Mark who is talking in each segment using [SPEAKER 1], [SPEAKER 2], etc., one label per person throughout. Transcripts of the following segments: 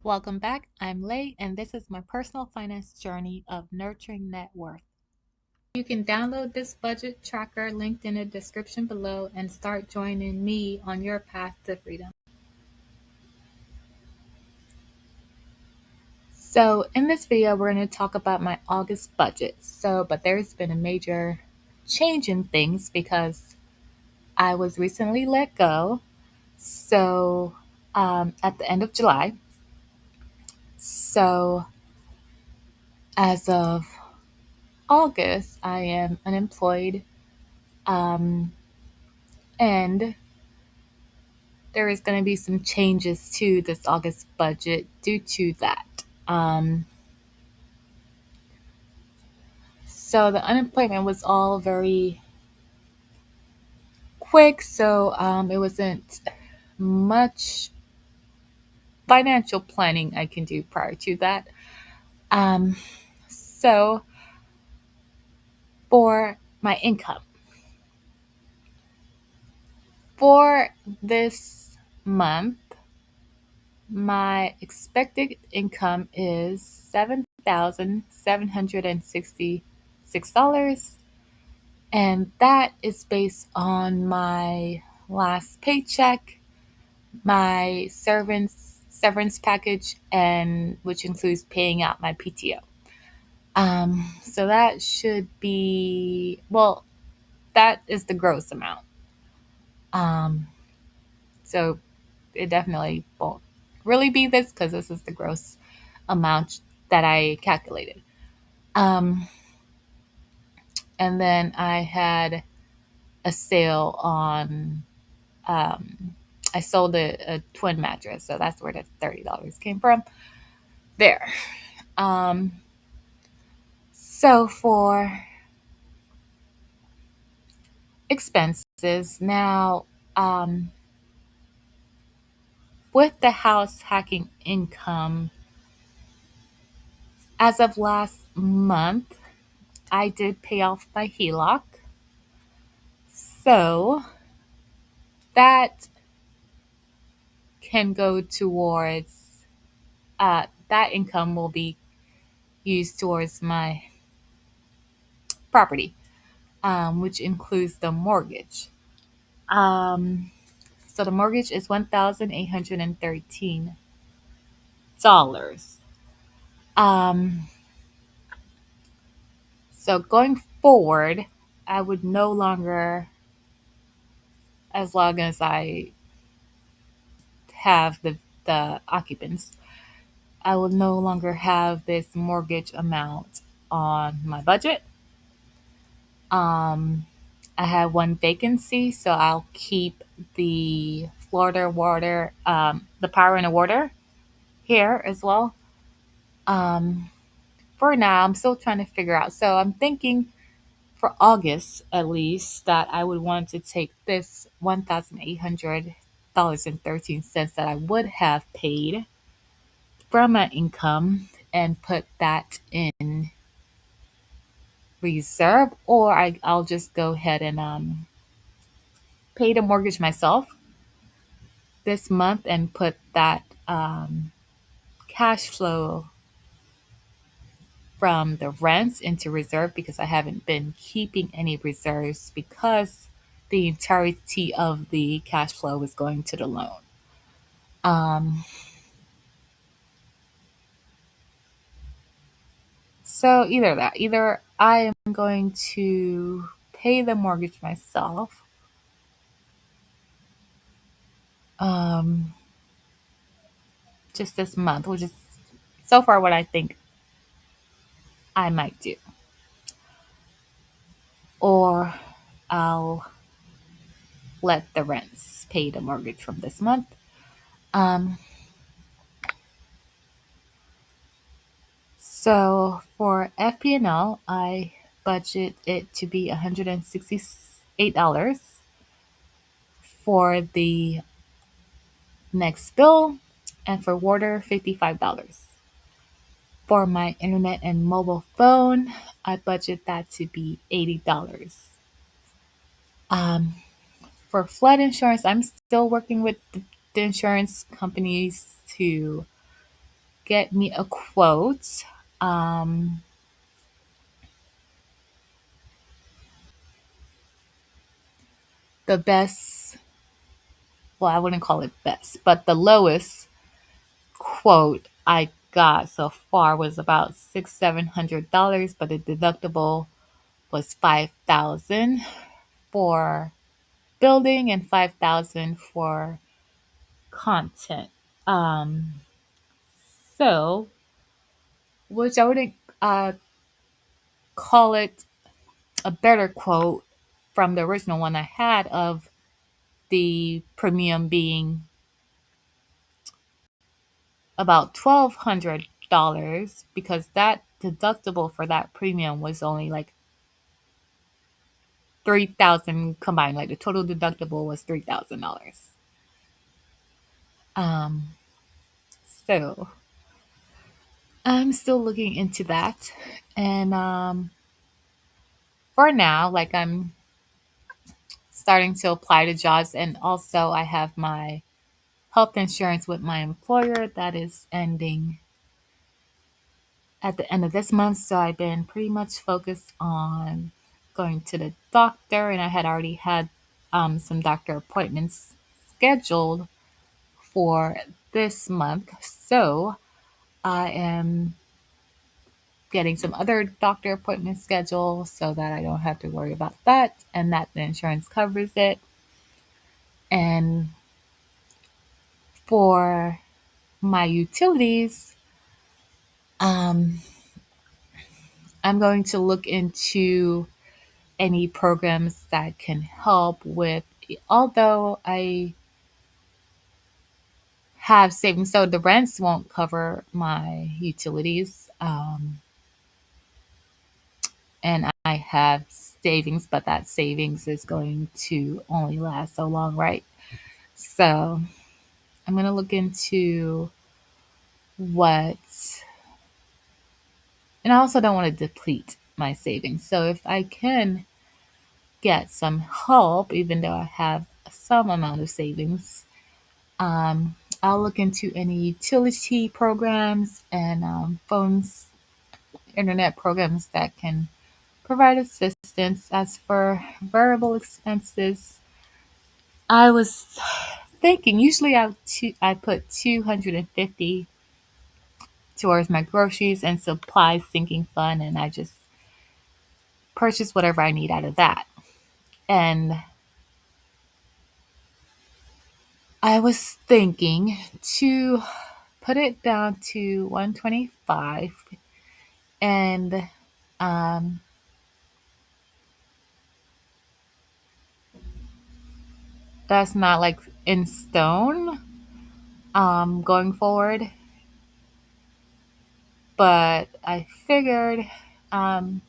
[SPEAKER 1] Welcome back. I'm Lay, and this is my personal finance journey of nurturing net worth. You can download this budget tracker linked in the description below and start joining me on your path to freedom. So, in this video, we're going to talk about my August budget. But there's been a major change in things because I was recently let go. At the end of July. So, as of August, I am unemployed. Um, and there is going to be some changes to this August budget due to that. Um, so the unemployment was all very quick, so it wasn't much financial planning I can do prior to that. Um, so for my income, for this month, my expected income is $7,766, and that is based on my last paycheck, my severance package, and which includes paying out my PTO. So that should be that is the gross amount. Um, so it definitely won't really be this because this is the gross amount that I calculated. Um, and then I had a sale on, I sold a twin mattress, so that's where the $30 came from. There. Um, so for expenses, now, um, with the house hacking income, as of last month, I did pay off my HELOC. So that can go towards, that income will be used towards my property, which includes the mortgage. Um, so the mortgage is $1,813. Um, so going forward, I would no longer, as long as I have the occupants, I will no longer have this mortgage amount on my budget. Um, I have one vacancy, so I'll keep the Florida water, the power and the water here as well. Um, for now, I'm still trying to figure out. So I'm thinking for August at least that I would want to take this $1,800.13 that I would have paid from my income and put that in reserve, or I'll just go ahead and pay the mortgage myself this month and put that cash flow from the rents into reserve because I haven't been keeping any reserves because the entirety of the cash flow is going to the loan. Um, so either I am going to pay the mortgage myself, um, just this month, which is so far what I think I might do, or I'll let the rents pay the mortgage from this month. Um, so for FP&L, I budget it to be $168 for the next bill, and for water, $55. For my internet and mobile phone, I budget that to be $80. Um, for flood insurance, I'm still working with the insurance companies to get me a quote. Um, the best, well, I wouldn't call it best, but the lowest quote I got so far was about $700, but the deductible was 5,000 for building and 5,000 for content. Um, so, which I wouldn't call it a better quote from the original one I had of the premium being about $1,200 because that deductible for that premium was only like 3,000 combined. Like the total deductible was $3,000. Um, so I'm still looking into that, and for now, like I'm starting to apply to jobs, and also I have my health insurance with my employer that is ending at the end of this month. So I've been pretty much focused on going to the doctor, and I had already had some doctor appointments scheduled for this month. So I am getting some other doctor appointments scheduled so that I don't have to worry about that and that the insurance covers it. And for my utilities, um, I'm going to look into any programs that can help with, although I have savings, so the rents won't cover my utilities. And I have savings, but that savings is going to only last so long, right? So I'm going to look into what, and I also don't want to deplete my savings. So if I can get some help, even though I have some amount of savings, I'll look into any utility programs and phones, internet programs that can provide assistance. As for variable expenses, I was thinking usually I put 250 towards my groceries and supplies sinking fund, and I just purchase whatever I need out of that. And I was thinking to put it down to 125, and um, that's not like in stone going forward, but I figured um,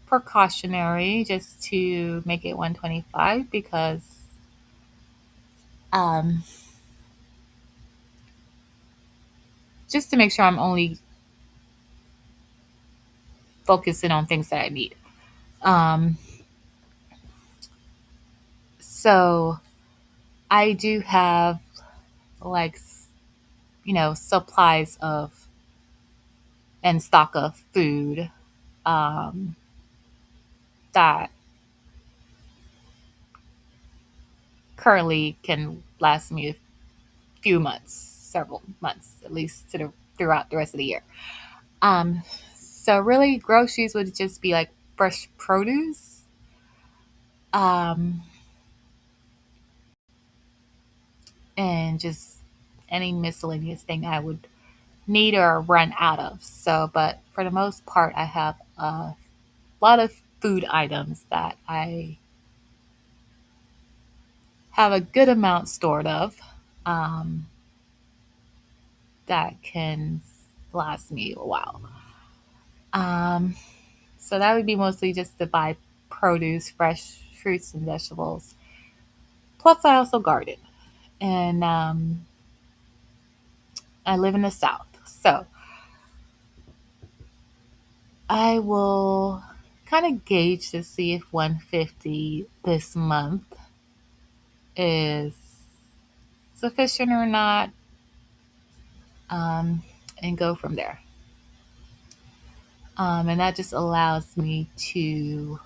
[SPEAKER 1] precautionary just to make it 125 because um, just to make sure I'm only focusing on things that I need. Um, so I do have like supplies of and stock of food um, that currently can last me a few months, several months at least throughout the rest of the year. Um, so really, groceries would just be like fresh produce, um, and just any miscellaneous thing I would need or run out of. So, but for the most part, I have a lot of food items that I have a good amount stored of um, that can last me a while. Um, so that would be mostly just to buy produce, fresh fruits and vegetables. Plus, I also garden, and I live in the South, so I will kind of gauge to see if 150 this month is sufficient or not. um, and go from there. And that just allows me to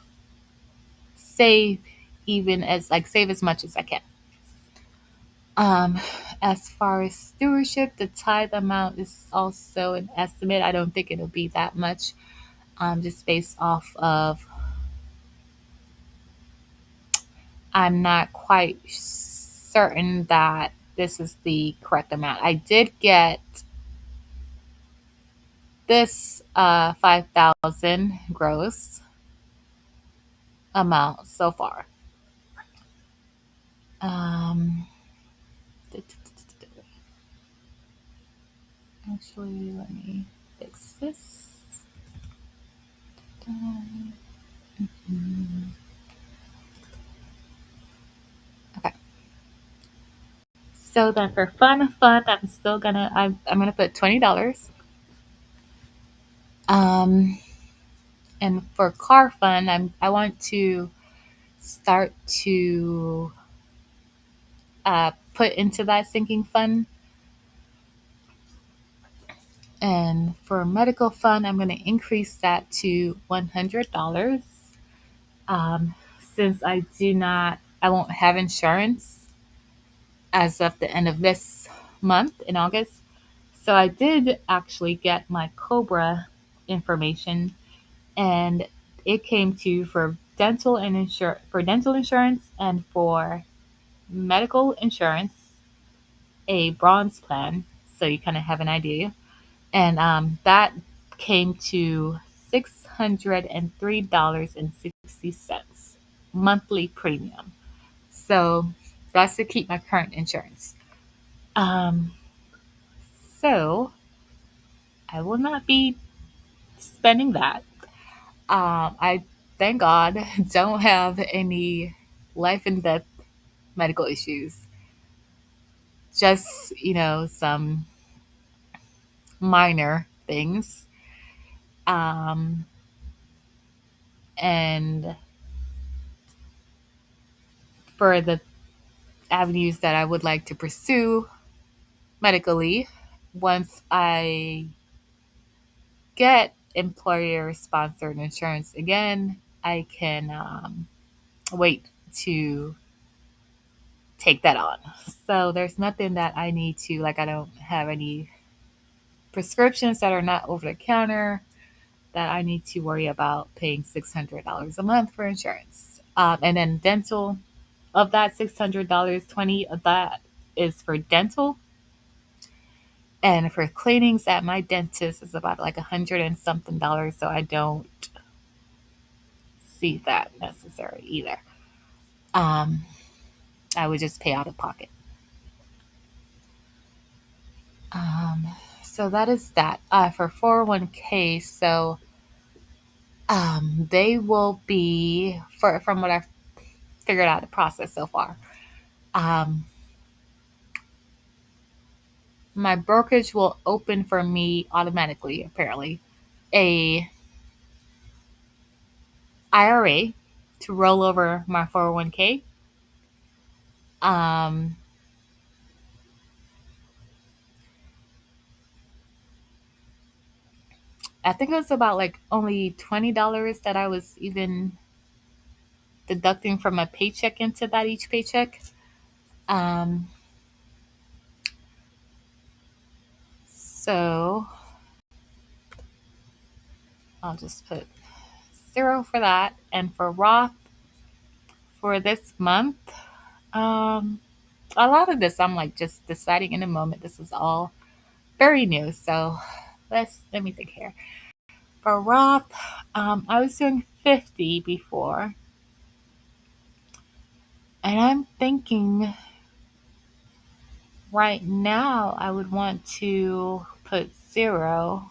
[SPEAKER 1] save save as much as I can. Um, as far as stewardship, the tithe amount is also an estimate. I don't think it'll be that much, just based off of I'm not quite certain that this is the correct amount. I did get this 5,000 gross amount so far. Um, actually, let me fix this. Mm, okay. So then for fund, I'm gonna put $20. Um, and for car fund, I want to start to put into that sinking fund. And for medical fund, I'm going to increase that to $100. Since I won't have insurance as of the end of this month in August. So I did actually get my Cobra information, and it came to for dental insurance and for medical insurance, a bronze plan. So you kind of have an idea. And that came to $603.60 monthly premium. So that's to keep my current insurance. Um, so I will not be spending that. I thank God don't have any life and death medical issues. Just some minor things. Um, and for the avenues that I would like to pursue medically, once I get employer sponsored insurance again, I can wait to take that on. So there's nothing that I need to, like, I don't have any prescriptions that are not over the counter that I need to worry about paying $600 a month for insurance. And then dental, of that $600, 20 of that is for dental. And for cleanings at my dentist is about like 100 and something dollars. So I don't see that necessary either. Um, I would just pay out of pocket. Um, so that is that. For 401k, so they will be, from what I've figured out the process so far. Um, my brokerage will open for me automatically, apparently, a IRA to roll over my 401k. Um, I think it was about like only $20 that I was even deducting from my paycheck into that each paycheck. Um, so I'll just put 0 for that. And for Roth for this month, um, a lot of this I'm like just deciding in a moment. This is all very new. So let me think here. For Roth, I was doing 50 before, and I'm thinking right now I would want to put 0.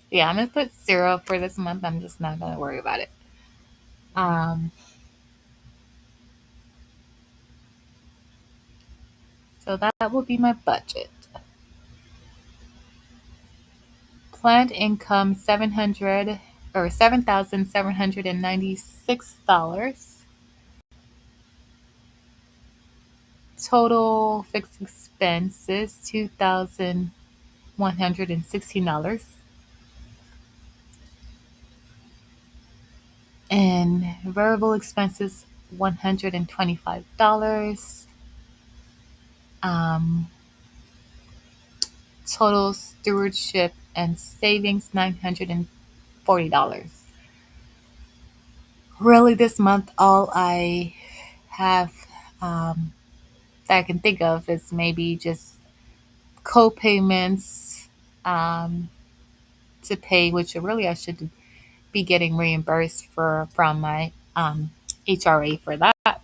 [SPEAKER 1] Yeah, I'm gonna put 0 for this month. I'm just not gonna worry about it. Um, So that will be my budget. Planned income 700 or $7,796. Total fixed expenses $2,116. And variable expenses $125. Um, Total stewardship and savings $940. Really, this month, all I have that I can think of is maybe just co-payments um, to pay, which really I should be getting reimbursed for from my HRA for that,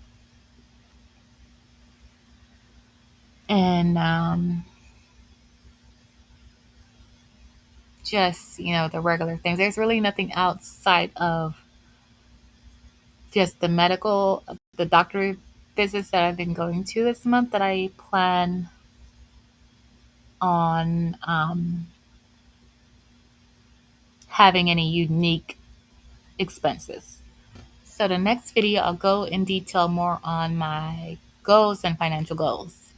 [SPEAKER 1] and just the regular things. There's really nothing outside of just the doctor visits that I've been going to this month that I plan on having any unique expenses. So the next video, I'll go in detail more on my goals and financial goals.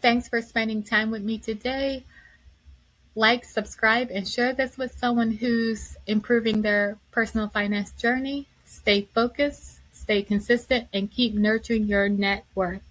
[SPEAKER 1] Thanks for spending time with me today. Like, subscribe, and share this with someone who's improving their personal finance journey. Stay focused, stay consistent, and keep nurturing your net worth.